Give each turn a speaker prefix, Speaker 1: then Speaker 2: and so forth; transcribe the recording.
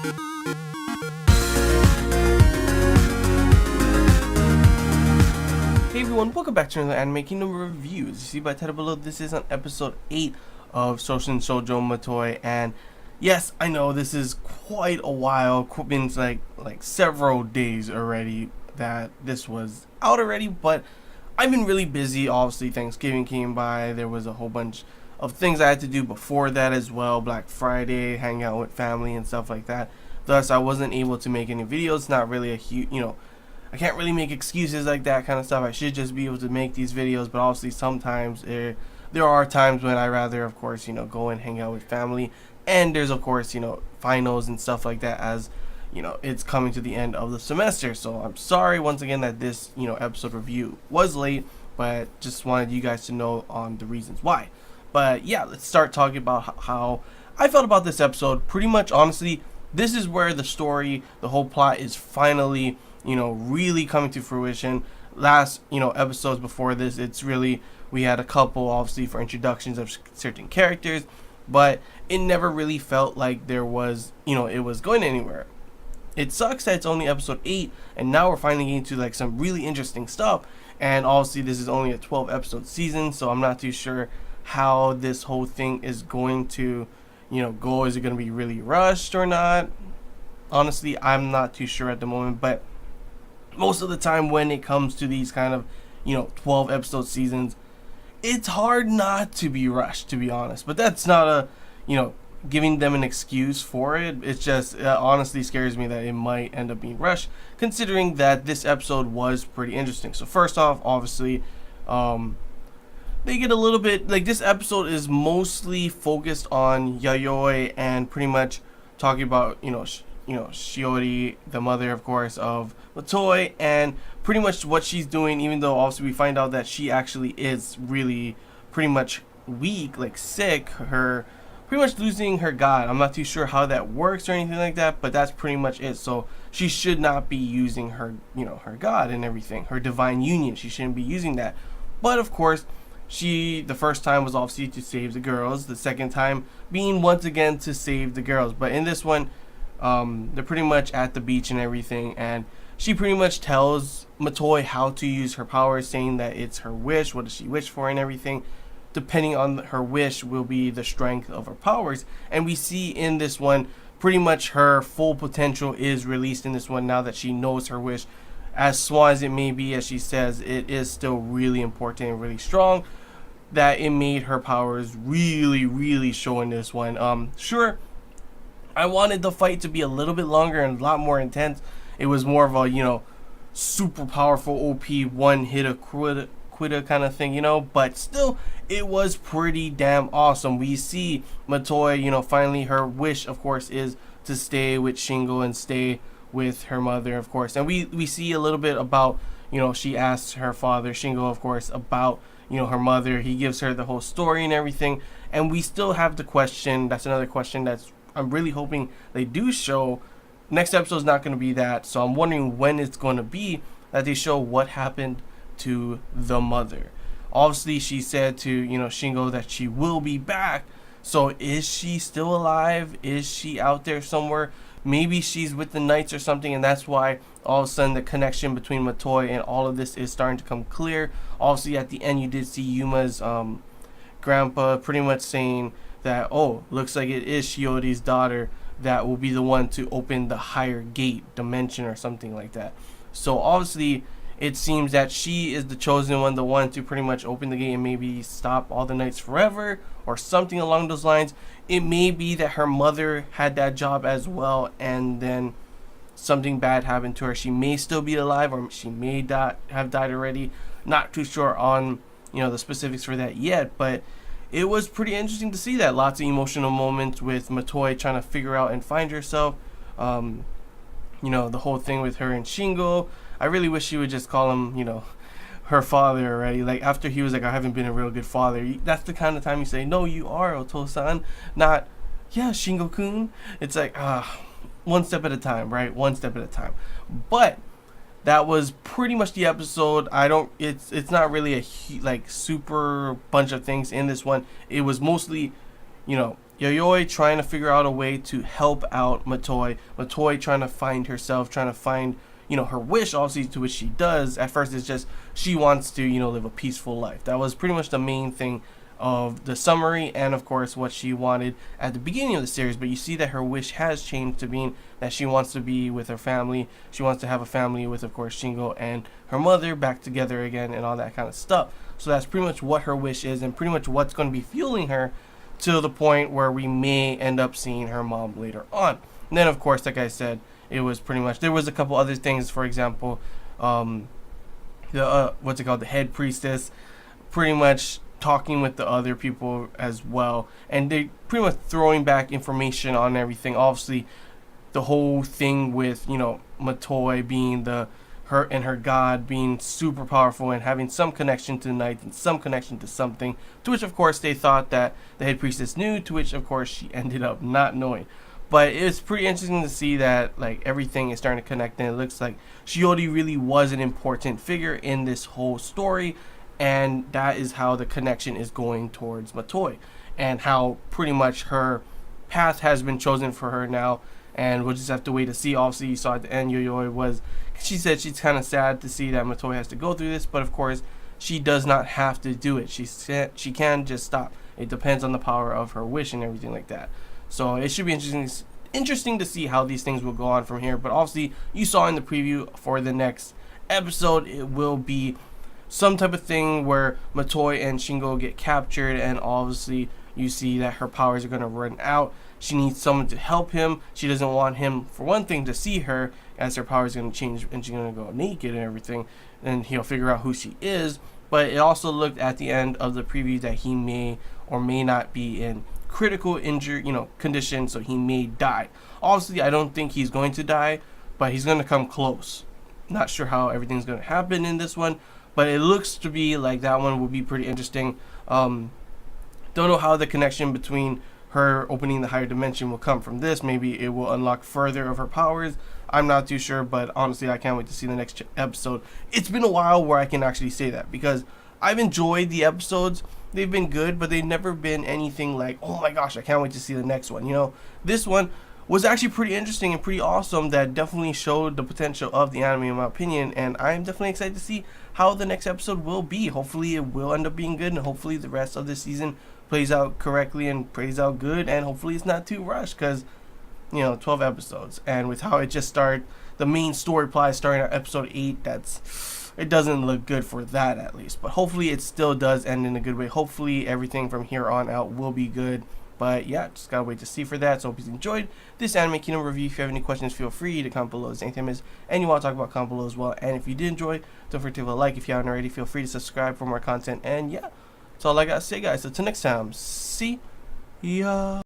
Speaker 1: Hey everyone, welcome back to another Anime Kingdom reviews. You see by the title below, this is on episode 8 of Soushin Shoujo Matoi, and yes, I know this is quite a while, been like several days already that this was out already, but I've been really busy. Obviously Thanksgiving came by, there was a whole bunch of things I had to do before that as well, Black Friday, hang out with family and stuff like that. Thus I wasn't able to make any videos. Not really a huge, I can't really make excuses like that kind of stuff. I should just be able to make these videos, but obviously sometimes there are times when I rather, of course, go and hang out with family. And there's, of course, finals and stuff like that, as it's coming to the end of the semester. So I'm sorry once again that this episode review was late, but just wanted you guys to know on the reasons why. But yeah, let's start talking about how I felt about this episode. Pretty much, honestly, this is where the story, the whole plot is finally really coming to fruition. Last episodes before this, it's really, we had a couple obviously for introductions of certain characters, but it never really felt like there was it was going anywhere. It sucks that it's only episode 8 and now we're finally getting to like some really interesting stuff, and obviously this is only a 12 episode season, so I'm not too sure how this whole thing is going to go. Is it going to be really rushed or not? Honestly, I'm not too sure at the moment, but most of the time when it comes to these kind of 12 episode seasons, it's hard not to be rushed, to be honest. But that's not a giving them an excuse for it. It's just honestly scares me that it might end up being rushed, considering that this episode was pretty interesting. So first off, obviously they get a little bit, like, this episode is mostly focused on Yayoi and pretty much talking about Shiori, the mother, of course, of Matoi, and pretty much what she's doing, even though obviously we find out that she actually is really pretty much weak, like sick, her pretty much losing her god. I'm not too sure how that works or anything like that, but that's pretty much it. So she should not be using her, her god and everything, her divine union. She shouldn't be using that. But of course, the first time was obviously to save the girls, the second time being once again to save the girls. But in this one, they're pretty much at the beach and everything, and she pretty much tells Matoi how to use her powers, saying that it's her wish, what does she wish for and everything. Depending on her wish will be the strength of her powers, and we see in this one pretty much her full potential is released in this one now that she knows her wish. As small as it may be, as she says, it is still really important and really strong, that it made her powers really show in this one. Sure, I wanted the fight to be a little bit longer and a lot more intense. It was more of a super powerful OP one hit a quitter kind of thing, but still it was pretty damn awesome. We see Matoi, finally her wish, of course, is to stay with Shingo and stay with her mother, of course. And we see a little bit about, she asks her father, Shingo, of course, about her mother. He gives her the whole story and everything, and we still have the question. That's another question that's I'm really hoping they do show. Next episode is not going to be that, so I'm wondering when it's going to be that they show what happened to the mother. Obviously she said to Shingo that she will be back, so is she still alive? Is she out there somewhere? Maybe she's with the Knights or something, and that's why all of a sudden the connection between Matoi and all of this is starting to come clear. Obviously at the end you did see Yuma's grandpa pretty much saying that, oh, looks like it is Shiori's daughter that will be the one to open the higher gate dimension or something like that. So obviously it seems that she is the chosen one, the one to pretty much open the gate and maybe stop all the Knights forever or something along those lines. It may be that her mother had that job as well, and then something bad happened to her. She may still be alive, or she may have died already. Not too sure on the specifics for that yet, but it was pretty interesting to see that. Lots of emotional moments with Matoi trying to figure out and find herself. The whole thing with her and Shingo. I really wish she would just call him, her father already. Like, after he was like, I haven't been a real good father. That's the kind of time you say, no, you are, Oto-san. Not, yeah, Shingo-kun. It's like, one step at a time, right? One step at a time. But that was pretty much the episode. It's not really a super bunch of things in this one. It was mostly, Yayoi trying to figure out a way to help out Matoi. Matoi trying to find herself, trying to find, her wish, obviously, to which she does. At first, it's just she wants to, live a peaceful life. That was pretty much the main thing of the summary, and of course what she wanted at the beginning of the series. But you see that her wish has changed to being that she wants to be with her family. She wants to have a family with, of course, Shingo and her mother back together again and all that kind of stuff. So that's pretty much what her wish is, and pretty much what's going to be fueling her to the point where we may end up seeing her mom later on. And then, of course, like I said, it was pretty much, there was a couple other things. For example, the head priestess, pretty much talking with the other people as well, and they pretty much throwing back information on everything. Obviously, the whole thing with Matoi being her god being super powerful and having some connection to the night and some connection to something, to which of course they thought that the head priestess knew, to which of course she ended up not knowing. But it's pretty interesting to see that like everything is starting to connect, and it looks like Shiori really was an important figure in this whole story, and that is how the connection is going towards Matoi, and how pretty much her path has been chosen for her now. And we'll just have to wait to see. Obviously, you saw at the end, she said she's kind of sad to see that Matoi has to go through this, but of course, she does not have to do it. She said she can just stop. It depends on the power of her wish and everything like that. So it should be interesting to see how these things will go on from here. But obviously, you saw in the preview for the next episode, it will be some type of thing where Matoi and Shingo get captured, and obviously you see that her powers are going to run out. She needs someone to help him. She doesn't want him, for one thing, to see her, as her powers are going to change and she's going to go naked and everything, and he'll figure out who she is. But it also looked at the end of the preview that he may or may not be in critical injury, condition, so he may die. Obviously, I don't think he's going to die, but he's going to come close. Not sure how everything's going to happen in this one, but it looks to be like that one will be pretty interesting. Don't know how the connection between her opening the higher dimension will come from this. Maybe it will unlock further of her powers. I'm not too sure, but honestly, I can't wait to see the next episode. It's been a while where I can actually say that, because I've enjoyed the episodes. They've been good, but they've never been anything like, oh my gosh, I can't wait to see the next one. This one was actually pretty interesting and pretty awesome, that definitely showed the potential of the anime in my opinion, and I'm definitely excited to see how the next episode will be. Hopefully it will end up being good, and hopefully the rest of the season plays out correctly and plays out good, and hopefully it's not too rushed, because 12 episodes, and with how it just started, the main story plot starting at episode 8, it doesn't look good for that, at least. But hopefully it still does end in a good way. Hopefully everything from here on out will be good. But yeah, just gotta wait to see for that. So hope you enjoyed this Anime Kingdom review. If you have any questions, feel free to comment below. Anything is, and you want to talk about, comment below as well. And if you did enjoy, don't forget to leave a like. If you haven't already, feel free to subscribe for more content. And yeah, that's all I gotta say, guys. So till next time, see ya.